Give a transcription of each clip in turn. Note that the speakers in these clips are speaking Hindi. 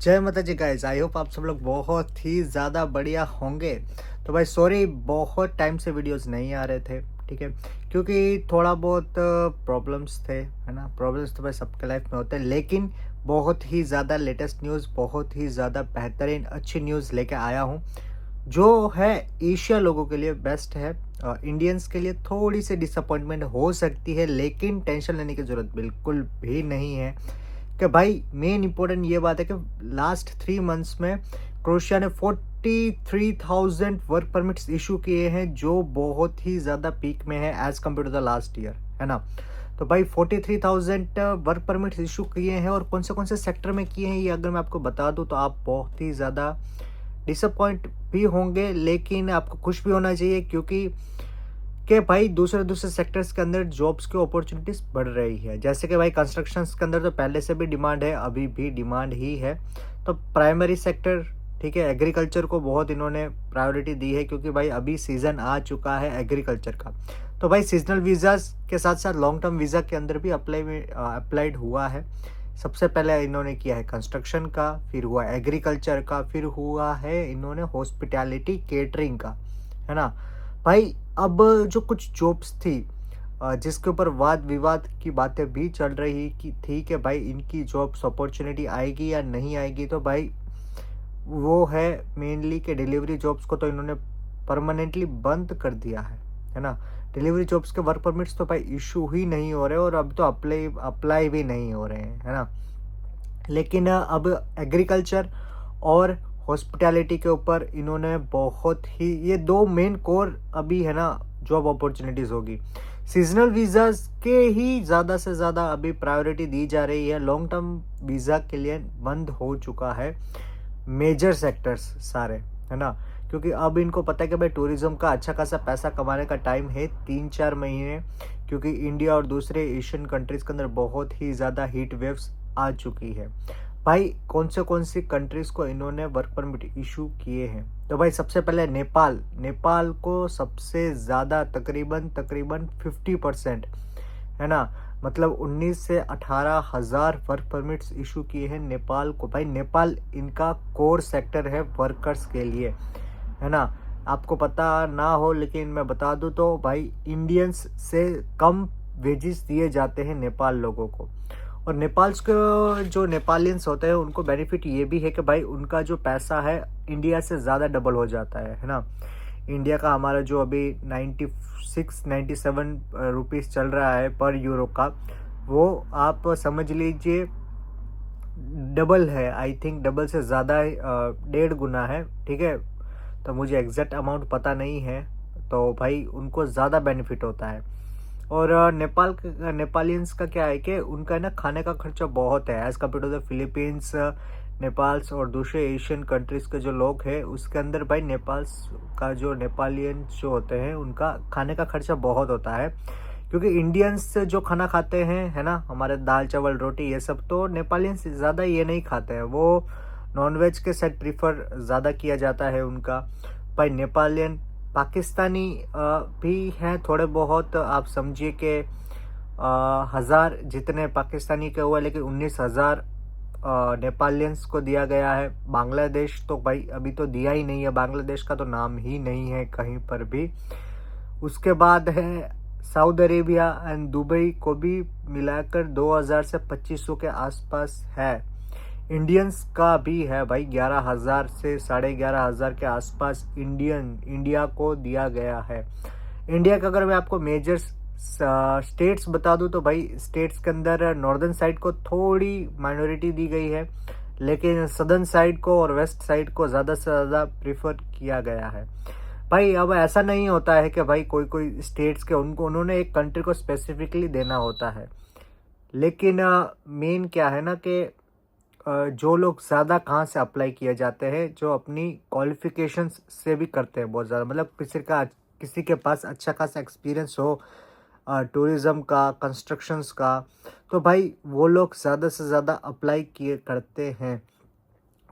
जय माता जी गाइस, आई होप आप सब लोग बहुत ही ज़्यादा बढ़िया होंगे। तो भाई सॉरी, बहुत टाइम से वीडियोस नहीं आ रहे थे, ठीक है। क्योंकि थोड़ा बहुत प्रॉब्लम्स थे, है ना। प्रॉब्लम्स तो भाई सबके लाइफ में होते हैं, लेकिन बहुत ही ज़्यादा लेटेस्ट न्यूज़, बहुत ही ज़्यादा बेहतरीन अच्छी न्यूज़ लेके आया हूँ, जो है एशिया लोगों के लिए बेस्ट है। इंडियंस के लिए थोड़ी सी डिसअपॉइंटमेंट हो सकती है, लेकिन टेंशन लेने की ज़रूरत बिल्कुल भी नहीं है। कि भाई मेन इंपॉर्टेंट ये बात है कि लास्ट 3 मंथ्स में क्रोएशिया ने 43,000 वर्क परमिट्स इशू किए हैं, जो बहुत ही ज़्यादा पीक में है as compare to the last year, है ना। तो भाई 43,000 वर्क परमिट्स इशू किए हैं, और कौन से सेक्टर में किए हैं ये अगर मैं आपको बता दूं तो आप बहुत ही ज़्यादा डिसअपॉइंट भी होंगे, लेकिन आपको खुश भी होना चाहिए, क्योंकि भाई दूसरे दूसरे सेक्टर्स के अंदर जॉब्स की अपॉर्चुनिटीज बढ़ रही है। जैसे कि भाई कंस्ट्रक्शंस के अंदर तो पहले से भी डिमांड है, अभी भी डिमांड ही है। तो प्राइमरी सेक्टर, ठीक है, एग्रीकल्चर को बहुत इन्होंने प्रायोरिटी दी है, क्योंकि भाई अभी सीजन आ चुका है एग्रीकल्चर का। तो भाई सीजनल वीज़ाज के साथ साथ लॉन्ग टर्म वीज़ा के अंदर भी अप्लाइड हुआ है। सबसे पहले इन्होंने किया है कंस्ट्रक्शन का, फिर हुआ एग्रीकल्चर का, फिर हुआ है इन्होंने हॉस्पिटैलिटी केटरिंग का, है ना। भाई अब जो कुछ जॉब्स थी, जिसके ऊपर वाद विवाद की बातें भी चल रही कि थी कि भाई इनकी जॉब्स अपॉर्चुनिटी आएगी या नहीं आएगी, तो भाई वो है मेनली कि डिलीवरी जॉब्स को तो इन्होंने परमानेंटली बंद कर दिया है ना। डिलीवरी जॉब्स के वर्क परमिट्स तो भाई इशू ही नहीं हो रहे, और अब तो अप्लाई भी नहीं हो रहे हैं, है ना। लेकिन अब एग्रीकल्चर और हॉस्पिटैलिटी के ऊपर इन्होंने बहुत ही, ये दो मेन कोर अभी है ना जॉब अपॉर्चुनिटीज़ होगी। सीजनल वीज़ाज के ही ज़्यादा से ज़्यादा अभी प्रायोरिटी दी जा रही है, लॉन्ग टर्म वीज़ा के लिए बंद हो चुका है मेजर सेक्टर्स सारे, है ना। क्योंकि अब इनको पता है कि भाई टूरिज्म का अच्छा खासा पैसा कमाने का टाइम है 3-4 महीने, क्योंकि इंडिया और दूसरे एशियन कंट्रीज़ के अंदर बहुत ही ज़्यादा हीट वेव्स आ चुकी है। भाई कौन सी कंट्रीज़ को इन्होंने वर्क परमिट इशू किए हैं, तो भाई सबसे पहले नेपाल को सबसे ज़्यादा तकरीबन तकरीबन 50%, है ना। मतलब 19 से 18 हज़ार वर्क परमिट्स इशू किए हैं नेपाल को। भाई नेपाल इनका कोर सेक्टर है वर्कर्स के लिए, है ना। आपको पता ना हो लेकिन मैं बता दूं तो भाई इंडियंस से कम वेजेस दिए जाते हैं नेपाल लोगों को। और नेपाल्स के जो नेपालियंस होते हैं उनको बेनिफिट ये भी है कि भाई उनका जो पैसा है इंडिया से ज़्यादा डबल हो जाता है ना। इंडिया का हमारा जो अभी 96-97 रुपीज़ चल रहा है पर यूरो का, वो आप समझ लीजिए डबल है। आई थिंक डबल से ज़्यादा 1.5 गुना है, ठीक है। तो मुझे एग्जैक्ट अमाउंट पता नहीं है, तो भाई उनको ज़्यादा बेनिफिट होता है। और नेपालियंस का क्या है कि उनका ना खाने का खर्चा बहुत है as compare to the Philippines, Nepals और दूसरे एशियन कंट्रीज़ के जो लोग हैं उसके अंदर भाई नेपाल्स का जो नेपालियंस जो होते हैं उनका खाने का खर्चा बहुत होता है। क्योंकि इंडियंस जो खाना खाते हैं, है ना, हमारे दाल चावल रोटी ये सब, तो नेपालियंस ज़्यादा ये नहीं खाते हैं, वो नॉनवेज के साथ प्रीफर ज़्यादा किया जाता है उनका। भाई नेपालियन पाकिस्तानी भी हैं थोड़े बहुत, आप समझिए कि 1,000 जितने पाकिस्तानी के हुए, लेकिन 19,000 नेपालियंस को दिया गया है। बांग्लादेश तो भाई अभी तो दिया ही नहीं है, बांग्लादेश का तो नाम ही नहीं है कहीं पर भी। उसके बाद है सऊदी अरेबिया एंड दुबई को भी मिलाकर 2,000 से 2,500 के आसपास है। इंडियंस का भी है भाई 11,000 से 11,500 के आसपास इंडिया को दिया गया है। इंडिया का अगर मैं आपको मेजर स्टेट्स बता दूं तो भाई स्टेट्स के अंदर नॉर्दर्न साइड को थोड़ी माइनॉरिटी दी गई है, लेकिन सदर्न साइड को और वेस्ट साइड को ज़्यादा से ज़्यादा प्रीफर किया गया है। भाई अब ऐसा नहीं होता है कि भाई कोई कोई स्टेट्स के उन्होंने एक कंट्री को स्पेसिफिकली देना होता है, लेकिन मेन क्या है ना कि जो लोग ज़्यादा कहाँ से अप्लाई किए जाते हैं, जो अपनी क्वालिफिकेशंस से भी करते हैं बहुत ज़्यादा, मतलब किसी के पास अच्छा खासा एक्सपीरियंस हो टूरिज़्म का, कंस्ट्रक्शंस का, तो भाई वो लोग ज़्यादा से ज़्यादा अप्लाई किए करते हैं।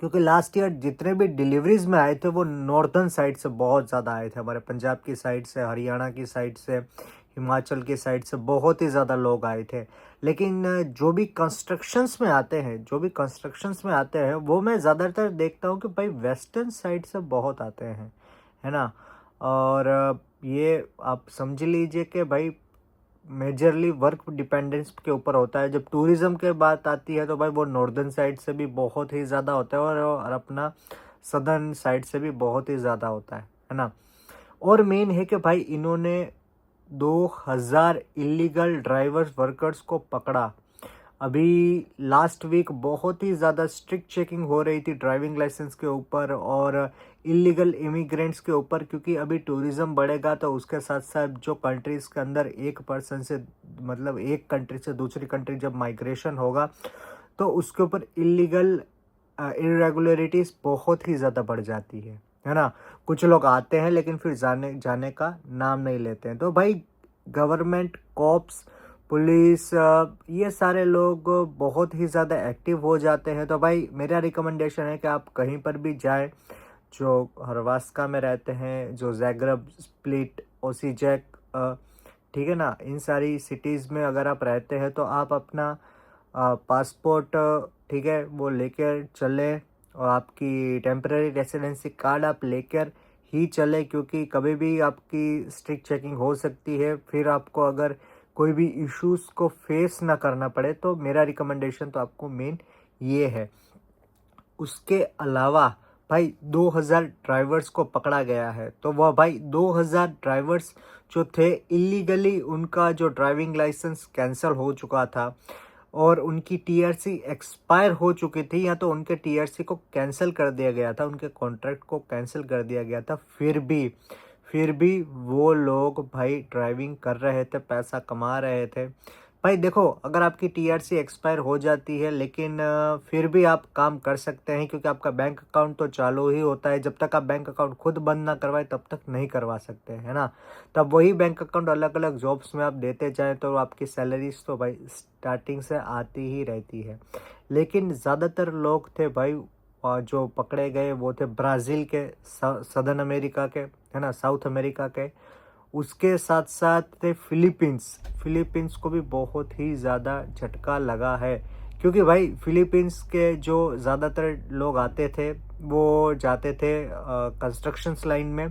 क्योंकि लास्ट ईयर जितने भी डिलीवरीज में आए थे वो नॉर्दर्न साइड से बहुत ज़्यादा आए थे, हमारे पंजाब की साइड से, हरियाणा की साइड से, हिमाचल की साइड से बहुत ही ज़्यादा लोग आए थे। लेकिन जो भी कंस्ट्रक्शंस में आते हैं वो मैं ज़्यादातर देखता हूँ कि भाई वेस्टर्न साइड से बहुत आते हैं, है ना। और ये आप समझ लीजिए कि भाई मेजरली वर्क डिपेंडेंस के ऊपर होता है। जब टूरिज़्म की बात आती है तो भाई वो नॉर्दर्न साइड से भी बहुत ही ज़्यादा होता है और अपना सदर्न साइड से भी बहुत ही ज़्यादा होता है ना। और मेन है कि भाई इन्होंने 2000 इलीगल ड्राइवर्स वर्कर्स को पकड़ा। अभी लास्ट वीक बहुत ही ज़्यादा स्ट्रिक्ट चेकिंग हो रही थी ड्राइविंग लाइसेंस के ऊपर और इलीगल इमिग्रेंट्स के ऊपर, क्योंकि अभी टूरिज़्म बढ़ेगा तो उसके साथ साथ जो कंट्रीज़ के अंदर एक पर्सन से मतलब एक कंट्री से दूसरी कंट्री जब माइग्रेशन होगा तो उसके ऊपर इलीगल इरेगुलरिटीज़ बहुत ही ज़्यादा बढ़ जाती है ना। कुछ लोग आते हैं लेकिन फिर जाने का नाम नहीं लेते हैं। तो भाई गवर्नमेंट, कॉप्स, पुलिस, ये सारे लोग बहुत ही ज़्यादा एक्टिव हो जाते हैं। तो भाई मेरा रिकमेंडेशन है कि आप कहीं पर भी जाएं, जो हर्वास्का में रहते हैं, जो ज़ैग्रेब, स्प्लिट, ओसीजैक, ठीक है ना, इन सारी सिटीज़ में अगर आप रहते हैं तो आप अपना पासपोर्ट, ठीक है, वो लेकर चलें और आपकी टेम्पररी रेसिडेंसी कार्ड आप लेकर ही चले, क्योंकि कभी भी आपकी स्ट्रिक्ट चेकिंग हो सकती है। फिर आपको अगर कोई भी इश्यूज़ को फेस ना करना पड़े तो मेरा रिकमेंडेशन तो आपको मेन ये है। उसके अलावा भाई 2000 ड्राइवर्स को पकड़ा गया है, तो वह भाई 2000 ड्राइवर्स जो थे इलीगली, उनका जो ड्राइविंग लाइसेंस कैंसिल हो चुका था और उनकी टीआरसी एक्सपायर हो चुकी थी, या तो उनके टीआरसी को कैंसिल कर दिया गया था, उनके कॉन्ट्रैक्ट को कैंसिल कर दिया गया था, फिर भी वो लोग भाई ड्राइविंग कर रहे थे, पैसा कमा रहे थे। भाई देखो, अगर आपकी टीआरसी एक्सपायर हो जाती है लेकिन फिर भी आप काम कर सकते हैं, क्योंकि आपका बैंक अकाउंट तो चालू ही होता है। जब तक आप बैंक अकाउंट खुद बंद ना करवाए तब तक नहीं करवा सकते, है ना। तब वही बैंक अकाउंट अलग अलग जॉब्स में आप देते जाएं तो आपकी सैलरीज तो भाई स्टार्टिंग से आती ही रहती है। लेकिन ज़्यादातर लोग थे भाई जो पकड़े गए वो थे ब्राज़ील के, सदर्न अमेरिका के, है ना, साउथ अमेरिका के। उसके साथ साथ थे फिलीपींस को भी बहुत ही ज़्यादा झटका लगा है, क्योंकि भाई फिलीपींस के जो ज़्यादातर लोग आते थे वो जाते थे कंस्ट्रक्शंस लाइन में।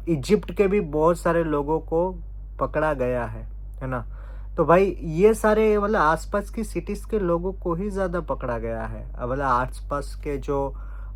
इजिप्ट के भी बहुत सारे लोगों को पकड़ा गया है ना। तो भाई ये सारे मतलब आसपास की सिटीज़ के लोगों को ही ज़्यादा पकड़ा गया है, मतलब आसपास के जो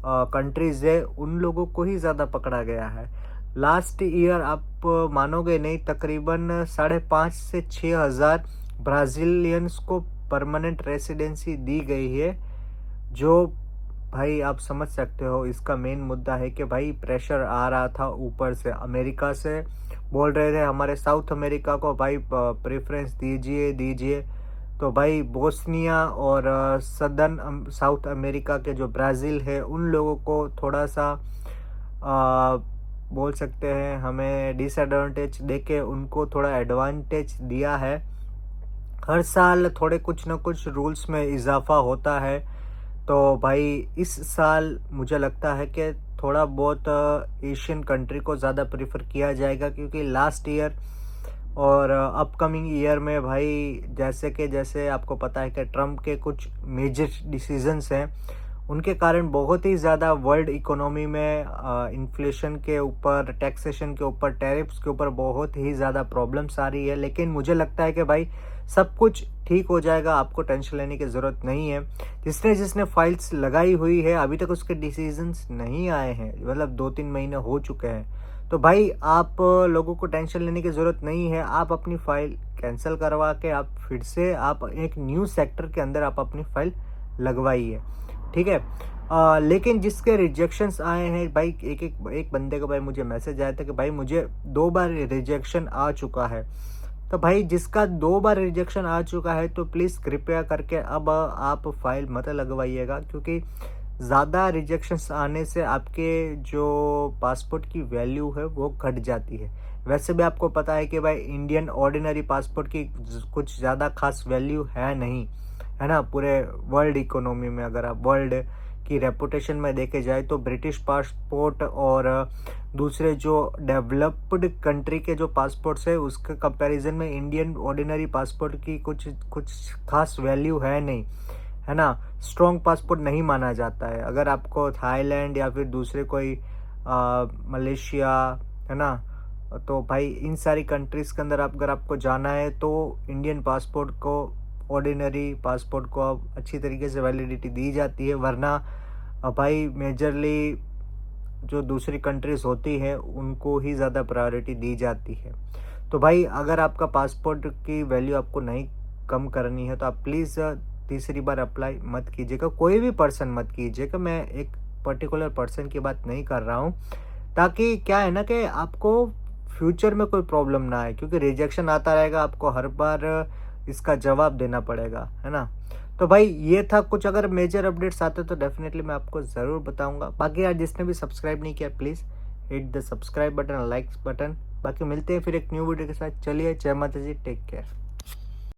कंट्रीज़ है उन लोगों को ही ज़्यादा पकड़ा गया है। लास्ट ईयर आप मानोगे नहीं, तकरीबन 5,500 से 6,000 ब्राज़ीलियंस को परमानेंट रेसिडेंसी दी गई है। जो भाई आप समझ सकते हो, इसका मेन मुद्दा है कि भाई प्रेशर आ रहा था ऊपर से, अमेरिका से बोल रहे थे हमारे साउथ अमेरिका को भाई प्रेफरेंस दीजिए। तो भाई बोस्निया और सदर्न साउथ अमेरिका के जो ब्राज़ील है उन लोगों को थोड़ा सा बोल सकते हैं हमें डिसएडवांटेज देके उनको थोड़ा एडवांटेज दिया है। हर साल थोड़े कुछ ना कुछ रूल्स में इजाफा होता है। तो भाई इस साल मुझे लगता है कि थोड़ा बहुत एशियन कंट्री को ज़्यादा प्रीफर किया जाएगा, क्योंकि लास्ट ईयर और अपकमिंग ईयर में भाई जैसे आपको पता है कि ट्रम्प के कुछ मेजर डिसीजंस हैं, उनके कारण बहुत ही ज़्यादा वर्ल्ड इकोनॉमी में इन्फ्लेशन के ऊपर, टैक्सेशन के ऊपर, टैरिफ्स के ऊपर बहुत ही ज़्यादा प्रॉब्लम्स आ रही है। लेकिन मुझे लगता है कि भाई सब कुछ ठीक हो जाएगा, आपको टेंशन लेने की ज़रूरत नहीं है। जिसने फाइल्स लगाई हुई है अभी तक उसके डिसीजंस नहीं आए हैं, मतलब 2-3 महीने हो चुके हैं। तो भाई आप लोगों को टेंशन लेने की ज़रूरत नहीं है, आप अपनी फ़ाइल कैंसिल करवा के आप फिर से आप एक न्यू सेक्टर के अंदर आप अपनी फ़ाइल लगवाइए, ठीक है। लेकिन जिसके रिजेक्शंस आए हैं भाई, एक बंदे को भाई मुझे मैसेज आया था कि भाई मुझे 2 बार रिजेक्शन आ चुका है। तो भाई जिसका 2 बार रिजेक्शन आ चुका है तो प्लीज़ कृपया करके अब आप फाइल मत लगवाइएगा, क्योंकि ज़्यादा रिजेक्शंस आने से आपके जो पासपोर्ट की वैल्यू है वो घट जाती है। वैसे भी आपको पता है कि भाई इंडियन ऑर्डिनरी पासपोर्ट की कुछ ज़्यादा खास वैल्यू है नहीं, है ना, पूरे वर्ल्ड इकोनॉमी में। अगर आप वर्ल्ड की रेपुटेशन में देखे जाए तो ब्रिटिश पासपोर्ट और दूसरे जो डेवलप्ड कंट्री के जो पासपोर्ट्स है उसके कंपैरिजन में इंडियन ऑर्डिनरी पासपोर्ट की कुछ कुछ खास वैल्यू है नहीं, है ना। स्ट्रॉन्ग पासपोर्ट नहीं माना जाता है। अगर आपको थाईलैंड या फिर दूसरे कोई मलेशिया, है ना, तो भाई इन सारी कंट्रीज़ के अंदर अगर आपको जाना है तो इंडियन पासपोर्ट को, ऑर्डिनरी पासपोर्ट को अच्छी तरीके से वैलिडिटी दी जाती है, वरना भाई मेजरली जो दूसरी कंट्रीज़ होती हैं उनको ही ज़्यादा प्रायोरिटी दी जाती है। तो भाई अगर आपका पासपोर्ट की वैल्यू आपको नहीं कम करनी है तो आप प्लीज़ तीसरी बार अप्लाई मत कीजिएगा, कोई भी पर्सन मत कीजिएगा। मैं एक पर्टिकुलर पर्सन की बात नहीं कर रहा हूँ, ताकि क्या है ना कि आपको फ्यूचर में कोई प्रॉब्लम ना आए, क्योंकि रिजेक्शन आता रहेगा, आपको हर बार इसका जवाब देना पड़ेगा, है ना। तो भाई ये था कुछ, अगर मेजर अपडेट्स आते तो डेफिनेटली मैं आपको ज़रूर बताऊंगा। बाकी यार जिसने भी सब्सक्राइब नहीं किया please hit the subscribe button, likes button. बाकी मिलते हैं फिर एक न्यू वीडियो के साथ। चलिए, जय माता जी, टेक केयर।